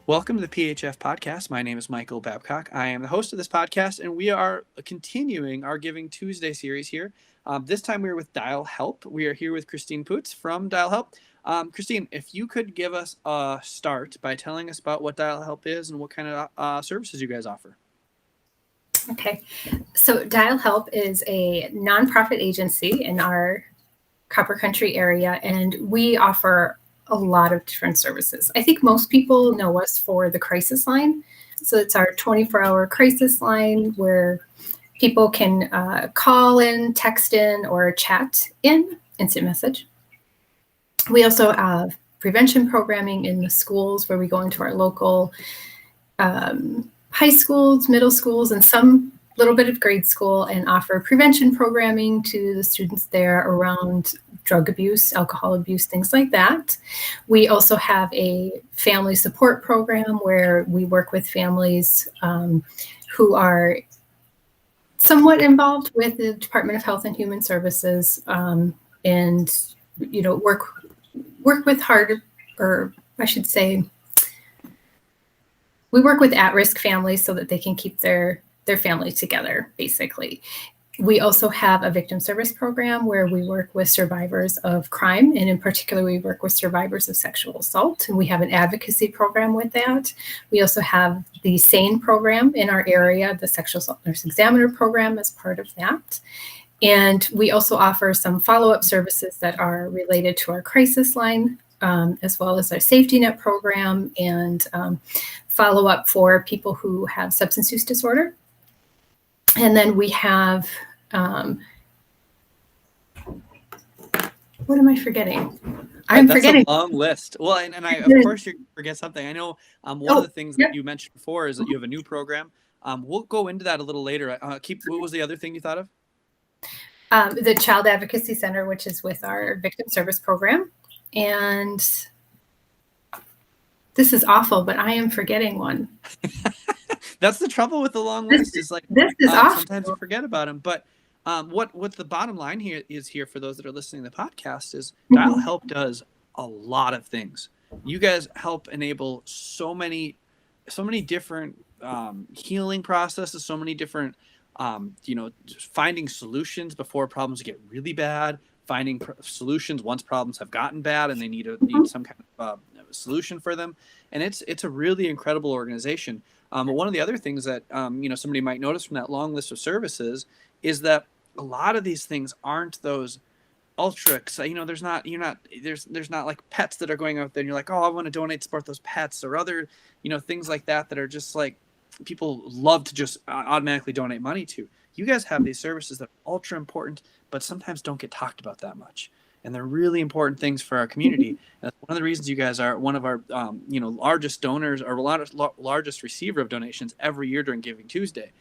Welcome to the PHF Podcast. My name is Michael Babcock. I am the host of this podcast, and we are continuing our Giving Tuesday series here. This time we are with Dial Help. We are here with Kristine Putz from Dial Help. Kristine, if you could give us a start by telling us about what Dial Help is and what kind of services you guys offer. Okay, so Dial Help is a nonprofit agency in our Copper Country area, and we offer a lot of different services. I think most people know us for the crisis line. So it's our 24-hour crisis line where people can call in, text in, or chat in, instant message. We also have prevention programming in the schools where we go into our local high schools, middle schools, and some little bit of grade school and offer prevention programming to the students there around drug abuse, alcohol abuse, things like that. We also have a family support program where we work with families who are somewhat involved with the Department of Health and Human Services, and work with we work with at-risk families so that they can keep their family together, basically. We also have a victim service program where we work with survivors of crime, and in particular, we work with survivors of sexual assault, and we have an advocacy program with that. We also have the SANE program in our area, the Sexual Assault Nurse Examiner program as part of that. And we also offer some follow-up services that are related to our crisis line, as well as our safety net program and follow-up for people who have substance use disorder. And then we have, what am I forgetting? I'm forgetting. That's a long list. Well, and of course you forget something. I know one of the things that you mentioned before is that you have a new program. We'll go into that a little later. What was the other thing you thought of? The Child Advocacy Center, which is with our victim service program. And this is awful, but I am forgetting one. That's the trouble with the long list. Is like this is awful. Sometimes you forget about them. But what the bottom line here is for those that are listening to the podcast is Dial Help does a lot of things. You guys help enable so many different healing processes, so many different finding solutions before problems get really bad, finding solutions once problems have gotten bad and they need some kind of solution for them. And it's a really incredible organization. But one of the other things that somebody might notice from that long list of services is that a lot of these things aren't those ultra. There's not like pets that are going out there and you're like, oh, I want to donate to support those pets, or other things like that are just like people love to just automatically donate money to. You guys have these services that are ultra important, but sometimes don't get talked about that much. And they're really important things for our community. And that's one of the reasons you guys are one of our, largest donors or largest receiver of donations every year during Giving Tuesday,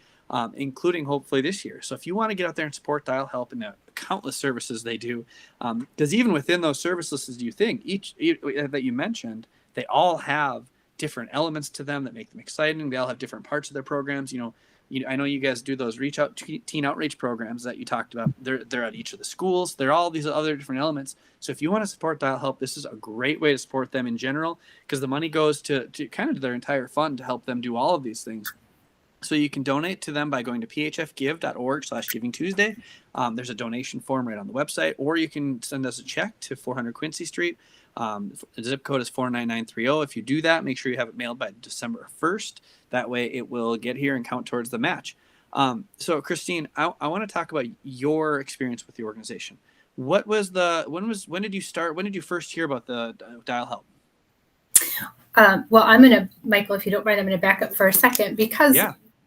including hopefully this year. So if you want to get out there and support Dial Help and the countless services they do, because even within those services, you think each that you mentioned, they all have different elements to them that make them exciting. They all have different parts of their programs. I know you guys do those teen outreach programs that you talked about. They're at each of the schools. They're all these other different elements. So if you want to support Dial Help, this is a great way to support them in general, because the money goes to kind of their entire fund to help them do all of these things. So you can donate to them by going to phfgive.org/givingtuesday. There's a donation form right on the website, or you can send us a check to 400 Quincy Street. The zip code is 49930. If you do that, make sure you have it mailed by December 1st. That way it will get here and count towards the match. So Kristine, I want to talk about your experience with the organization. When did you start? When did you first hear about the Dial Help? Well, Michael, if you don't mind, I'm going to back up for a second, because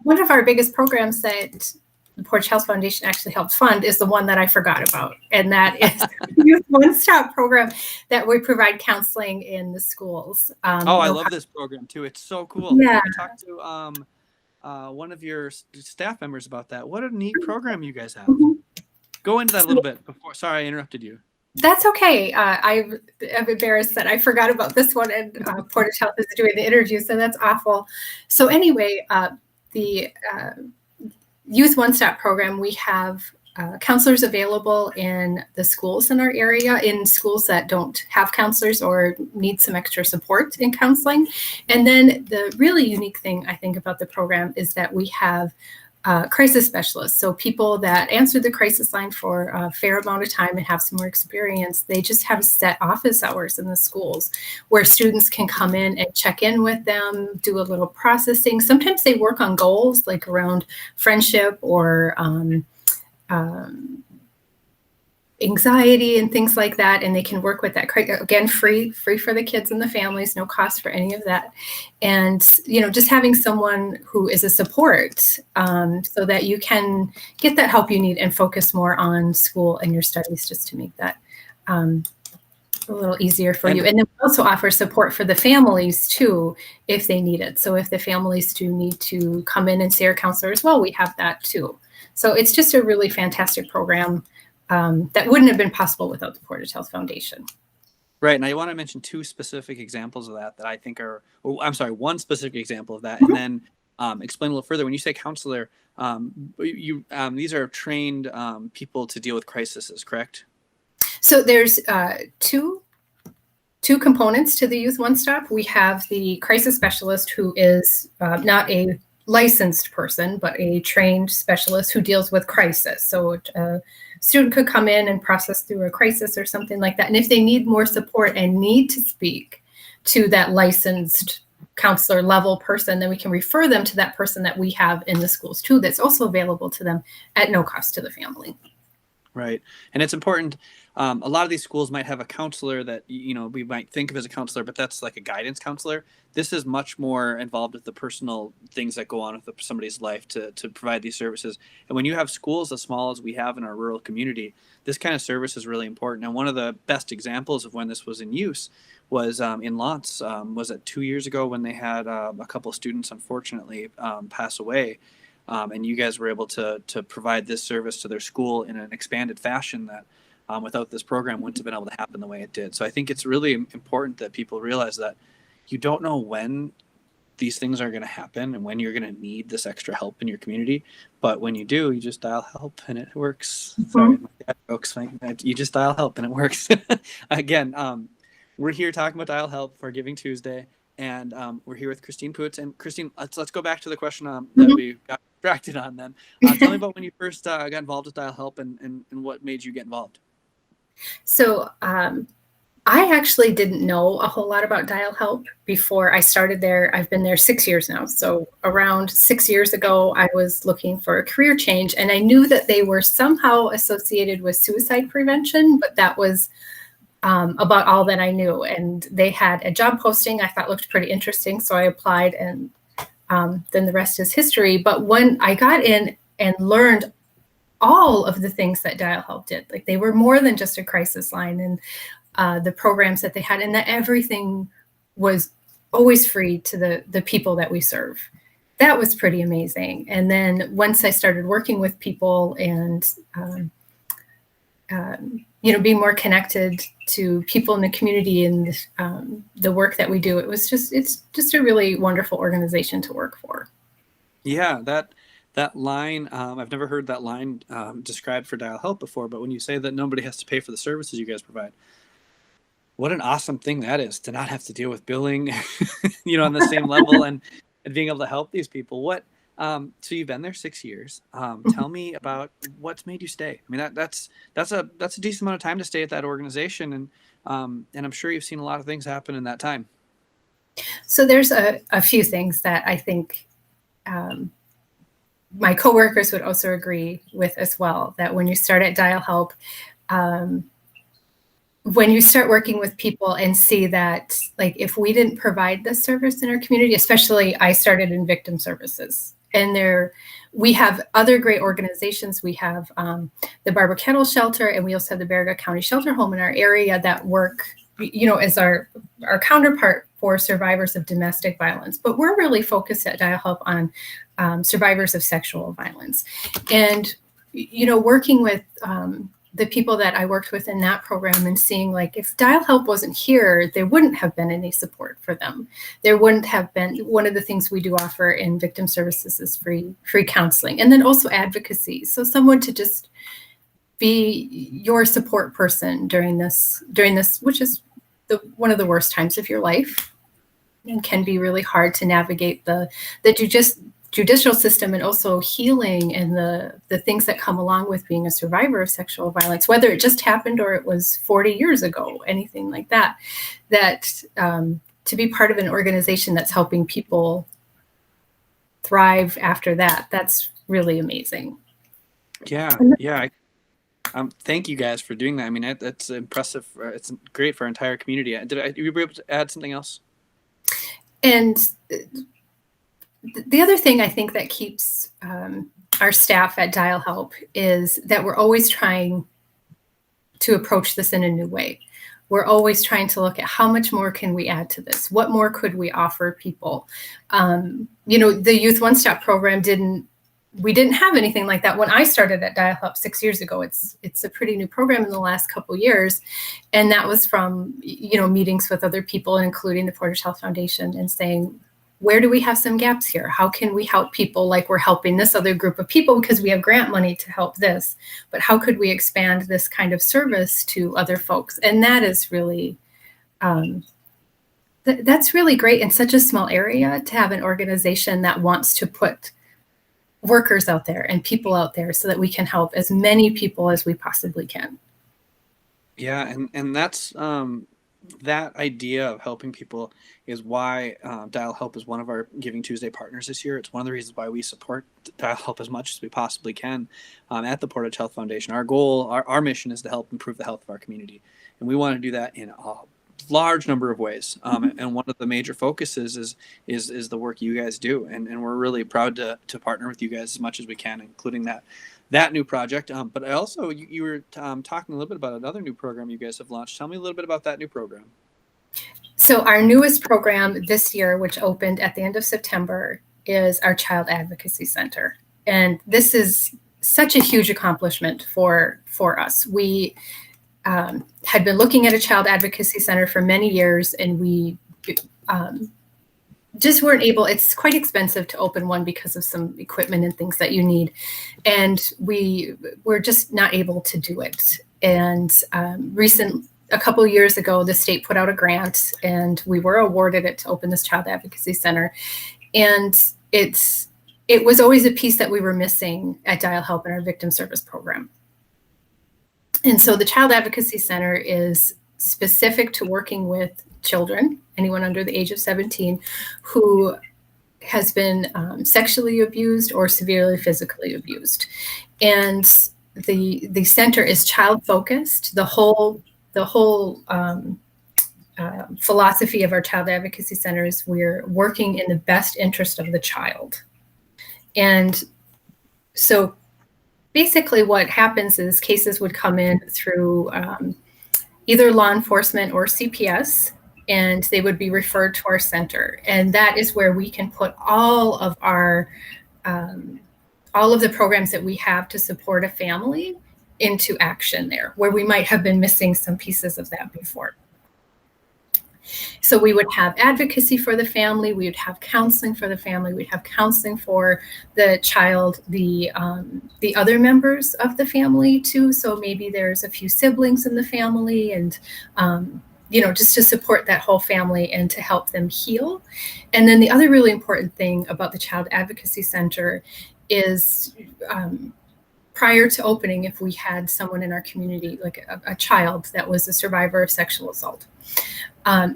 one of our biggest programs that the Porch House Foundation actually helped fund is the one that I forgot about. And that is the OneStop program that we provide counseling in the schools. I love this program too. It's so cool. Yeah. I talked to one of your staff members about that. What a neat program you guys have. Mm-hmm. Go into that a little bit before. Sorry, I interrupted you. That's okay. I'm embarrassed that I forgot about this one, and Portage Health is doing the interview, so that's awful. So anyway, the Youth One Stop program, we have counselors available in the schools in our area, in schools that don't have counselors or need some extra support in counseling. And then the really unique thing I think about the program is that we have crisis specialists. So people that answer the crisis line for a fair amount of time and have some more experience, they just have set office hours in the schools where students can come in and check in with them, do a little processing. Sometimes they work on goals like around friendship or anxiety and things like that, and they can work with that. Again, free for the kids and the families, no cost for any of that. And just having someone who is a support so that you can get that help you need and focus more on school and your studies, just to make that a little easier for you. And then we also offer support for the families too, if they need it. So if the families do need to come in and see our counselor as well, we have that too. So it's just a really fantastic program that wouldn't have been possible without the Portage Health Foundation. Right. Now, I want to mention two specific examples of that I think are, one specific example of that, and then explain a little further. When you say counselor, these are trained people to deal with crises, correct? So there's two components to the Youth OneStop. We have the crisis specialist, who is not a licensed person, but a trained specialist who deals with crisis. So a student could come in and process through a crisis or something like that. And if they need more support and need to speak to that licensed counselor level person, then we can refer them to that person that we have in the schools too, that's also available to them at no cost to the family. Right. And it's important. A lot of these schools might have a counselor that, we might think of as a counselor, but that's like a guidance counselor. This is much more involved with the personal things that go on with somebody's life to provide these services. And when you have schools as small as we have in our rural community, this kind of service is really important. And one of the best examples of when this was in use was in Lance. Was it 2 years ago when they had a couple of students, unfortunately, pass away? And you guys were able to provide this service to their school in an expanded fashion that without this program wouldn't have been able to happen the way it did. So I think it's really important that people realize that you don't know when these things are going to happen and when you're going to need this extra help in your community. But when you do, you just dial help and it works. Mm-hmm. Sorry, my dad jokes. You just dial help and it works. Again, we're here talking about Dial Help for Giving Tuesday. And we're here with Kristine Putz. And Kristine, let's go back to the question that we got distracted on then. Tell me about when you first got involved with Dial Help and what made you get involved. So I actually didn't know a whole lot about Dial Help before I started there. I've been there 6 years now. So around 6 years ago, I was looking for a career change. And I knew that they were somehow associated with suicide prevention, but that was about all that I knew. And they had a job posting I thought looked pretty interesting. So I applied, and then the rest is history. But when I got in and learned all of the things that Dial Help did, like they were more than just a crisis line, and the programs that they had, and that everything was always free to the people that we serve. That was pretty amazing. And then once I started working with people and being more connected to people in the community and the work that we do, it's just a really wonderful organization to work for. Yeah, that line, I've never heard that line described for Dial Help before, but when you say that nobody has to pay for the services you guys provide, what an awesome thing that is, to not have to deal with billing, on the same level and being able to help these people. So you've been there 6 years. Tell me about what's made you stay. I mean, that's a decent amount of time to stay at that organization, and I'm sure you've seen a lot of things happen in that time. So there's a few things that I think my coworkers would also agree with as well, that when you start at Dial Help, when you start working with people and see that, like, if we didn't provide this service in our community, especially I started in victim services, and we have other great organizations. We have the Barbara Kettle Shelter, and we also have the Baraga County Shelter Home in our area that work, as our counterpart for survivors of domestic violence. But we're really focused at Dial Help on survivors of sexual violence. And, working with the people that I worked with in that program and seeing, like, if Dial Help wasn't here, there wouldn't have been any support for them. There wouldn't have been. One of the things we do offer in victim services is free counseling, and then also advocacy. So someone to just be your support person during this, which is one of the worst times of your life, and can be really hard to navigate the judicial system, and also healing and the things that come along with being a survivor of sexual violence, whether it just happened or it was 40 years ago, anything like that, to be part of an organization that's helping people thrive after that, that's really amazing. Yeah. Thank you guys for doing that. I mean, that's impressive. It's great for our entire community. Did you be able to add something else? And the other thing I think that keeps our staff at Dial Help is that we're always trying to approach this in a new way. We're always trying to look at how much more can we add to this? What more could we offer people? The Youth OneStop program we didn't have anything like that when I started at Dial Help 6 years ago. It's a pretty new program in the last couple of years. And that was from, meetings with other people, including the Portage Health Foundation, and saying, where do we have some gaps here? How can we help people like we're helping this other group of people because we have grant money to help this? But how could we expand this kind of service to other folks? And that is really, that's really great in such a small area, to have an organization that wants to put workers out there and people out there so that we can help as many people as we possibly can. Yeah, and that's that idea of helping people is why Dial Help is one of our Giving Tuesday partners this year. It's one of the reasons why we support Dial Help as much as we possibly can at the Portage Health Foundation. Our goal, our mission is to help improve the health of our community, and we want to do that in a large number of ways. And one of the major focuses is the work you guys do, and we're really proud to partner with you guys as much as we can, including that new project. But I also, you were talking a little bit about another new program you guys have launched. Tell me a little bit about that new program. So our newest program this year, which opened at the end of September, is our Child Advocacy Center. And this is such a huge accomplishment for us. We had been looking at a Child Advocacy Center for many years, and we just weren't able. It's quite expensive to open one because of some equipment and things that you need. And we were just not able to do it. And a couple of years ago, the state put out a grant, and we were awarded it to open this Child Advocacy Center. And it was always a piece that we were missing at Dial Help in our victim service program. And so the Child Advocacy Center is specific to working with children, anyone under the age of 17, who has been sexually abused or severely physically abused. And the center is child focused. The whole philosophy of our Child Advocacy Center is we're working in the best interest of the child. And so basically what happens is cases would come in through either law enforcement or CPS, and they would be referred to our center. And that is where we can put all of the programs that we have to support a family into action there, where we might have been missing some pieces of that before. So we would have advocacy for the family, we would have counseling for the family, we'd have counseling for the child, the other members of the family too. So maybe there's a few siblings in the family, and just to support that whole family and to help them heal. And then the other really important thing about the Child Advocacy Center is prior to opening, if we had someone in our community, like a child that was a survivor of sexual assault,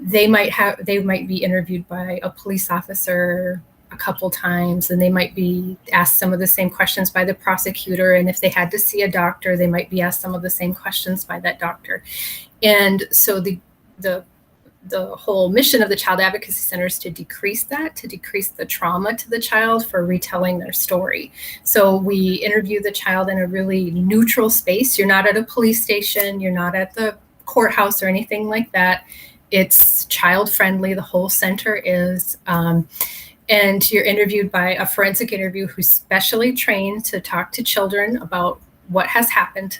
they might be interviewed by a police officer a couple times, and they might be asked some of the same questions by the prosecutor. And if they had to see a doctor, they might be asked some of the same questions by that doctor. And so the whole mission of the Child Advocacy Center is to decrease the trauma to the child for retelling their story. So we interview the child in a really neutral space. You're not at a police station, you're not at the courthouse or anything like that. It's child friendly, the whole center is. And you're interviewed by a forensic interview who's specially trained to talk to children about what has happened,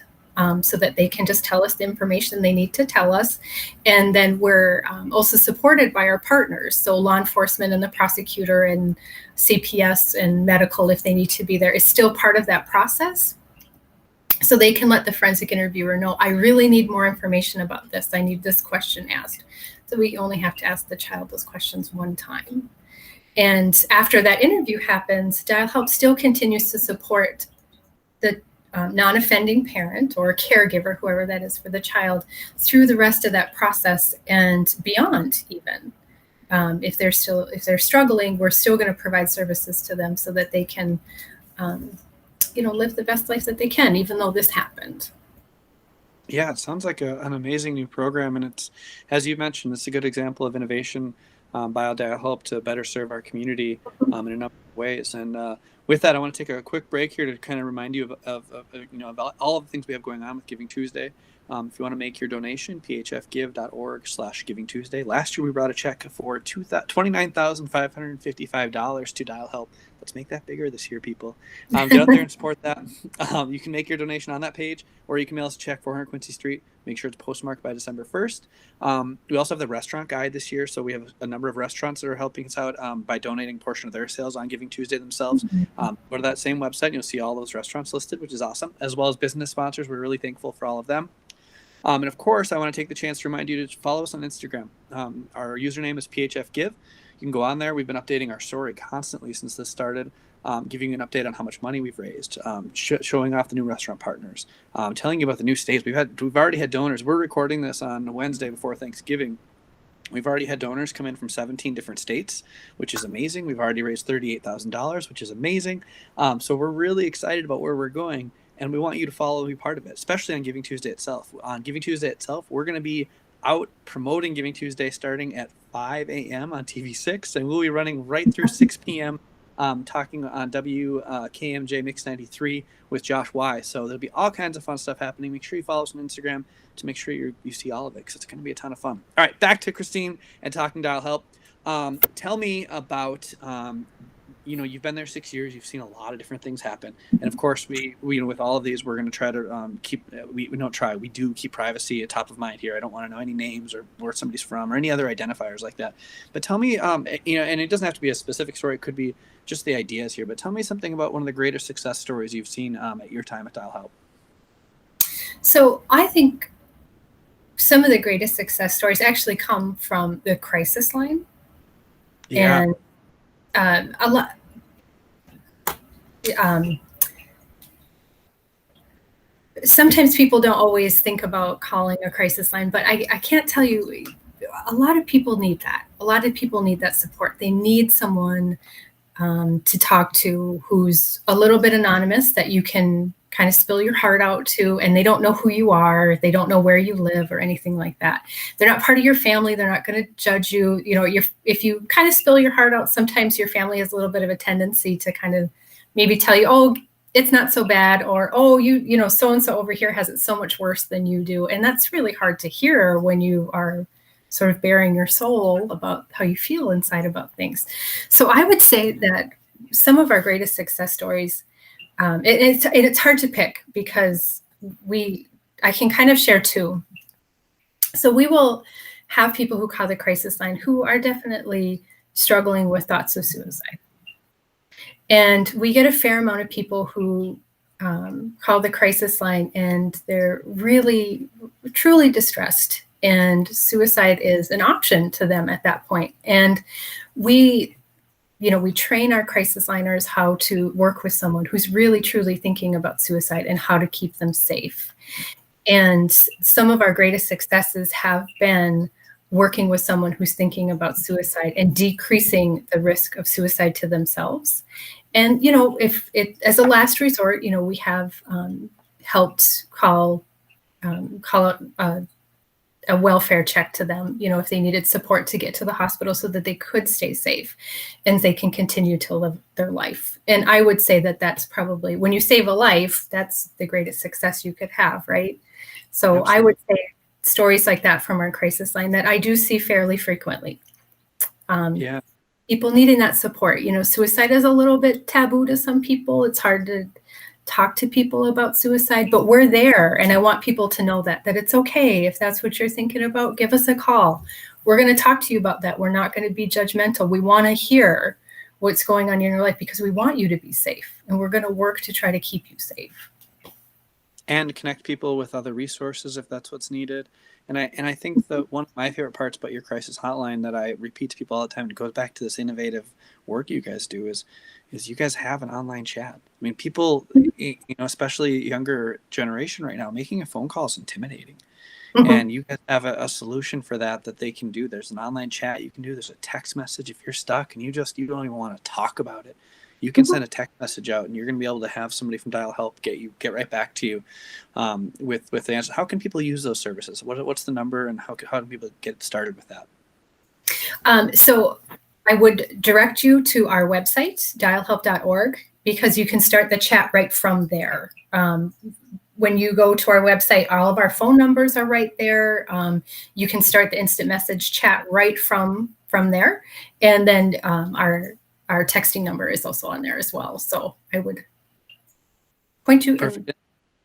so that they can just tell us the information they need to tell us. And then we're also supported by our partners. So law enforcement and the prosecutor and CPS and medical, if they need to be there, is still part of that process. So they can let the forensic interviewer know, I really need more information about this. I need this question asked. So we only have to ask the child those questions one time. And after that interview happens, Dial Help still continues to support the non-offending parent or caregiver, whoever that is for the child, through the rest of that process and beyond even. If they're struggling, we're still going to provide services to them so that they can live the best life that they can, even though this happened. Yeah, it sounds like an amazing new program. And it's, as you mentioned, it's a good example of innovation by Dial Help to better serve our community in a number of ways. And with that, I want to take a quick break here to kind of remind you of about all of the things we have going on with Giving Tuesday. If you want to make your donation, phfgive.org/Giving Tuesday. Last year, we brought a check for $29,555 to Dial Help. Let's make that bigger this year, people. Get out there and support that. You can make your donation on that page, or you can mail us a check, 400 Quincy Street. Make sure it's postmarked by December 1st. We also have the restaurant guide this year, so we have a number of restaurants that are helping us out by donating a portion of their sales on Giving Tuesday themselves. Go to that same website, and you'll see all those restaurants listed, which is awesome, as well as business sponsors. We're really thankful for all of them. And of course, I want to take the chance to remind you to follow us on Instagram. Our username is PHF Give. You can go on there. We've been updating our story constantly since this started, giving you an update on how much money we've raised, showing off the new restaurant partners, telling you about the new states. We've already had donors. We're recording this on Wednesday before Thanksgiving. We've already had donors come in from 17 different states, which is amazing. We've already raised $38,000, which is amazing. So we're really excited about where we're going. And we want you to follow and be part of it, especially on Giving Tuesday itself. On Giving Tuesday itself, we're going to be out promoting Giving Tuesday starting at 5 a.m. on TV6, and we'll be running right through 6 p.m. Talking on WKMJ Mix 93 with Josh Y. So there'll be all kinds of fun stuff happening. Make sure you follow us on Instagram to make sure you see all of it, because it's going to be a ton of fun. All right, back to Kristine and talking Dial Help. Tell me about you've been there 6 years. You've seen a lot of different things happen, and of course, we with all of these, we're going to try to we do keep privacy at top of mind here. I don't want to know any names or where somebody's from or any other identifiers like that. But tell me, and it doesn't have to be a specific story. It could be just the ideas here. But tell me something about one of the greatest success stories you've seen at your time at Dial Help. So I think some of the greatest success stories actually come from the crisis line. Yeah. And a lot. Sometimes people don't always think about calling a crisis line, but I can't tell you, a lot of people need that. A lot of people need that support. They need someone to talk to who's a little bit anonymous, that you can kind of spill your heart out to, and they don't know who you are. They don't know where you live or anything like that. They're not part of your family. They're not going to judge you. If you kind of spill your heart out, sometimes your family has a little bit of a tendency to kind of maybe tell you, oh, it's not so bad, or, oh, so-and-so over here has it so much worse than you do. And that's really hard to hear when you are sort of bearing your soul about how you feel inside about things. So I would say that some of our greatest success stories, it's hard to pick, because I can kind of share two. So we will have people who call the crisis line who are definitely struggling with thoughts of suicide. And we get a fair amount of people who call the crisis line, and they're really, truly distressed, and suicide is an option to them at that point. And we train our crisis liners how to work with someone who's really, truly thinking about suicide and how to keep them safe. And some of our greatest successes have been working with someone who's thinking about suicide and decreasing the risk of suicide to themselves. And, if it, as a last resort, we have helped call a welfare check to them, if they needed support to get to the hospital so that they could stay safe and they can continue to live their life. And I would say that that's probably, when you save a life, that's the greatest success you could have, right? So absolutely. I would say stories like that from our crisis line that I do see fairly frequently. People needing that support. Suicide is a little bit taboo to some people. It's hard to talk to people about suicide, but we're there. And I want people to know that it's okay. If that's what you're thinking about, give us a call. We're going to talk to you about that. We're not going to be judgmental. We want to hear what's going on in your life, because we want you to be safe, and we're going to work to try to keep you safe. and connect people with other resources if that's what's needed. And I think that one of my favorite parts about your crisis hotline that I repeat to people all the time, and it goes back to this innovative work you guys do, is you guys have an online chat. I mean, people, especially younger generation right now, making a phone call is intimidating. Mm-hmm. And you guys have a solution for that they can do. There's an online chat you can do. There's a text message if you're stuck and you don't even want to talk about it. You can send a text message out, and you're going to be able to have somebody from Dial Help get right back to you with the answer. How can people use those services? What's the number, and how do people get started with that? So I would direct you to our website, dialhelp.org, because you can start the chat right from there. When you go to our website, all of our phone numbers are right there. You can start the instant message chat right from there, and then our texting number is also on there as well. So I would point you. Perfect.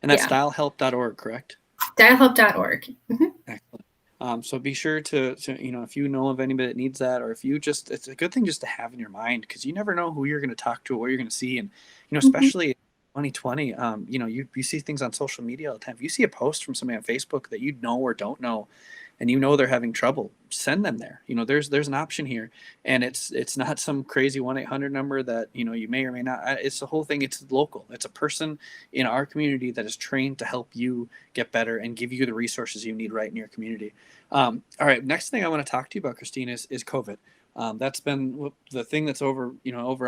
And that's dialhelp.org, correct? Dialhelp.org. Mm-hmm. Excellent. So be sure to if you know of anybody that needs that, or if you it's a good thing just to have in your mind, because you never know who you're going to talk to or what you're going to see. And, especially 2020, you see things on social media all the time. If you see a post from somebody on Facebook that you know or don't know, and they're having trouble, send them there. There's an option here, and it's not some crazy 1-800 number that you may or may not. It's the whole thing. It's local. It's a person in our community that is trained to help you get better and give you the resources you need right in your community. All right, next thing I want to talk to you about, Kristine, is COVID. That's been the thing that's over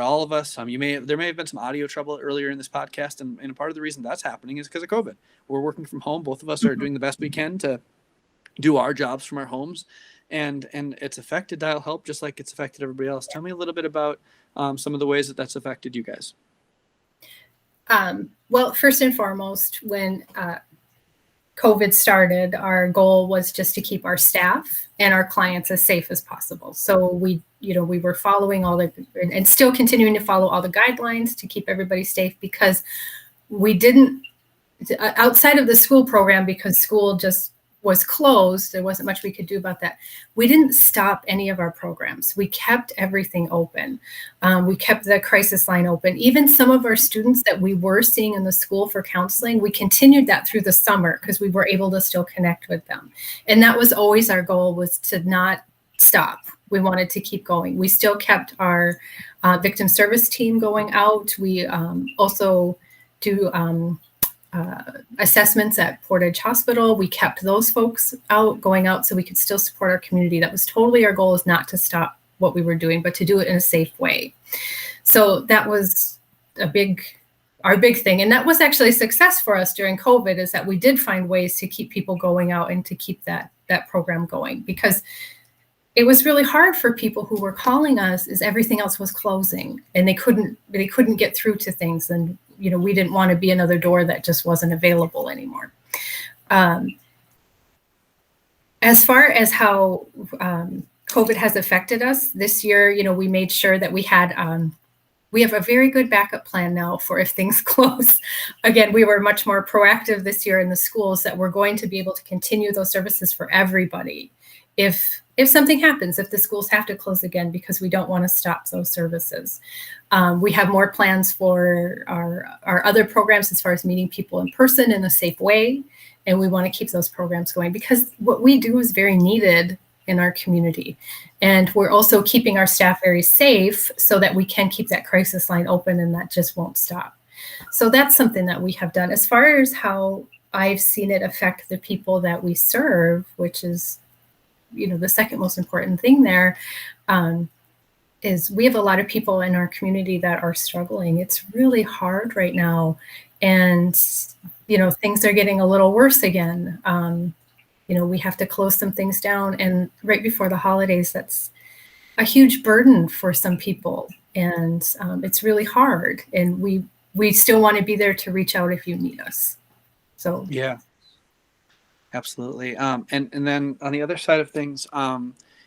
all of us. There may have been some audio trouble earlier in this podcast, and part of the reason that's happening is because of COVID. We're working from home. Both of us are doing the best we can to do our jobs from our homes, and it's affected Dial Help just like it's affected everybody else. Tell me a little bit about some of the ways that's affected you guys. Well, first and foremost, when COVID started, our goal was just to keep our staff and our clients as safe as possible. So we were following and still continuing to follow all the guidelines to keep everybody safe, because we didn't, outside of the school program, because school just was closed, there wasn't much we could do about that. We didn't stop any of our programs. We kept everything open. We kept the crisis line open. Even some of our students that we were seeing in the school for counseling, we continued that through the summer because we were able to still connect with them. And that was always our goal, was to not stop. We wanted to keep going. We still kept our victim service team going out. We also do assessments at Portage Hospital. We kept those folks going out so we could still support our community. That was totally our goal, is not to stop what we were doing, but to do it in a safe way. So that was our big thing. And that was actually a success for us during COVID, is that we did find ways to keep people going out and to keep that program going, because it was really hard for people who were calling us as everything else was closing and they couldn't get through to things. And we didn't want to be another door that just wasn't available anymore. As far as how COVID has affected us this year, we made sure that we have a very good backup plan now for if things close. Again, we were much more proactive this year in the schools, that we're going to be able to continue those services for everybody if something happens, if the schools have to close again, because we don't want to stop those services. We have more plans for our other programs as far as meeting people in person in a safe way. And we want to keep those programs going, because what we do is very needed in our community. And we're also keeping our staff very safe so that we can keep that crisis line open, and that just won't stop. So that's something that we have done. As far as how I've seen it affect the people that we serve, which is the second most important thing there, is we have a lot of people in our community that are struggling. It's really hard right now. And, things are getting a little worse again. We have to close some things down. And right before the holidays, that's a huge burden for some people. And it's really hard. And we still want to be there to reach out if you need us. So, yeah. Absolutely. And then on the other side of things,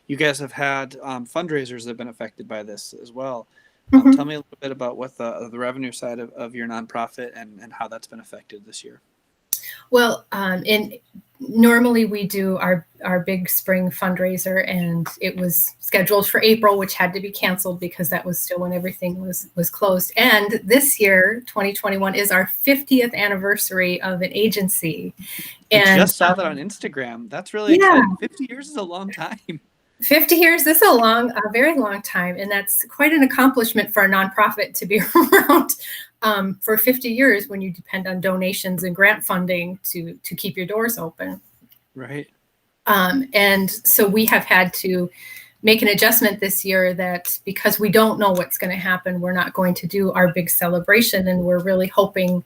you guys have had fundraisers that have been affected by this as well. Tell me a little bit about what the revenue side of your nonprofit and how that's been affected this year. Well, normally we do our our big spring fundraiser, and it was scheduled for April, which had to be canceled because that was still when everything was closed. And this year, 2021, is our 50th anniversary of an agency. I just saw that on Instagram. That's really exciting. 50 years is a long time. 50 years, this is a very long time. And that's quite an accomplishment for a nonprofit to be around for 50 years when you depend on donations and grant funding to keep your doors open. Right. And so we have had to make an adjustment this year that because we don't know what's going to happen, we're not going to do our big celebration. And we're really hoping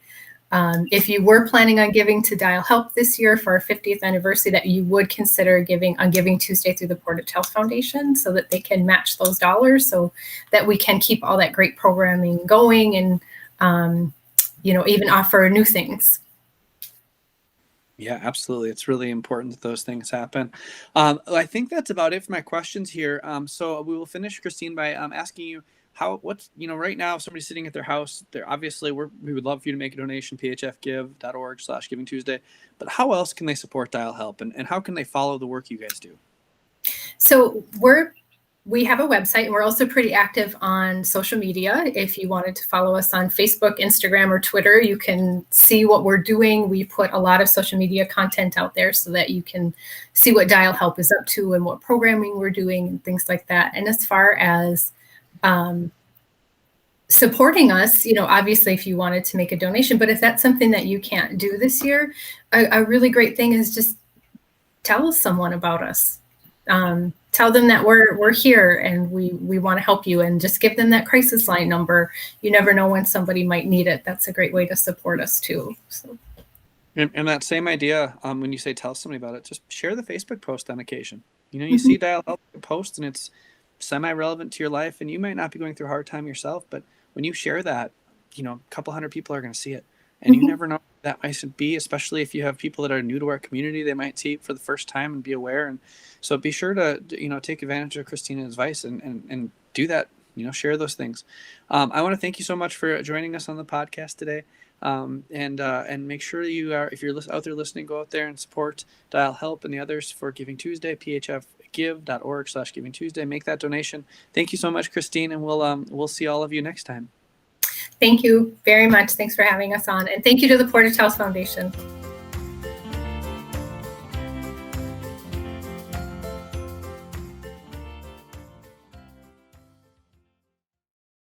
if you were planning on giving to Dial Help this year for our 50th anniversary, that you would consider giving on Giving Tuesday through the Portage Health Foundation so that they can match those dollars so that we can keep all that great programming going and, even offer new things. Yeah, absolutely. It's really important that those things happen. I think that's about it for my questions here. So we will finish, Kristine, by asking you right now, if somebody's sitting at their house, we would love for you to make a donation, phfgive.org/Giving Tuesday. But how else can they support Dial Help, and how can they follow the work you guys do? So we have a website, and we're also pretty active on social media. If you wanted to follow us on Facebook, Instagram, or Twitter, you can see what we're doing. We put a lot of social media content out there so that you can see what Dial Help is up to and what programming we're doing and things like that. And as far as supporting us, obviously if you wanted to make a donation, but if that's something that you can't do this year, a really great thing is just tell someone about us. Tell them that we're here and we want to help you, and just give them that crisis line number. You never know when somebody might need it. That's a great way to support us too. So. And that same idea, when you say tell somebody about it, just share the Facebook post on occasion. You see Dial Help post and it's semi-relevant to your life, and you might not be going through a hard time yourself, but when you share that, a couple hundred people are going to see it, and you never know what that might be, especially if you have people that are new to our community. They might see it for the first time and be aware, and so be sure to take advantage of Kristine's advice and do that. Share those things. I want to thank you so much for joining us on the podcast today, and make sure if you're out there listening, go out there and support Dial Help and the others for Giving Tuesday. PHFgive.org/Giving Tuesday. Make that donation. Thank you so much, Kristine, and we'll see all of you next time. Thank you very much. Thanks for having us on, and thank you to the Portage Health Foundation.